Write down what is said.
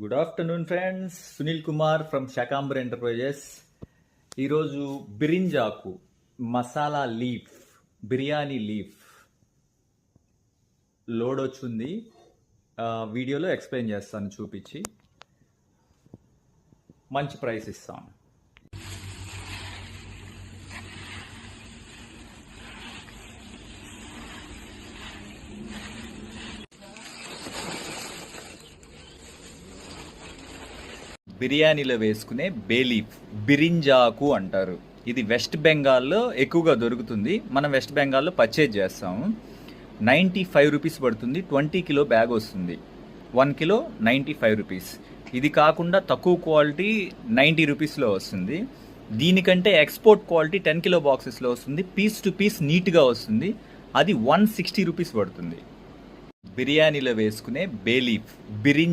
Good afternoon friends, Sunil Kumar from Shakambar enterprises. ఈరోజు బిరింజాకు masala leaf biryani leaf load వచ్చింది. వీడియోలో ఎక్స్ప్లెయిన్ చేస్తాను చూపించి. మంచి ప్రైస్ ఇస్తాను. బిర్యానీలో వేసుకునే బేలీఫ్ బిరింజాకు అంటారు. ఇది వెస్ట్ బెంగాల్లో ఎక్కువగా దొరుకుతుంది. మనం వెస్ట్ బెంగాల్లో పర్చేజ్ చేస్తాము. 95 రూపీస్ పడుతుంది. 20 కిలో బ్యాగ్ వస్తుంది. 1 కిలో 95 రూపీస్. ఇది కాకుండా తక్కువ క్వాలిటీ 90 రూపీస్లో వస్తుంది. దీనికంటే ఎక్స్పోర్ట్ క్వాలిటీ 10 కిలో బాక్సెస్లో వస్తుంది. పీస్ టు పీస్ నీట్గా వస్తుంది. అది 160 రూపీస్ పడుతుంది. బిర్యానీలో వేసుకునే బేలీఫ్ బిరింజా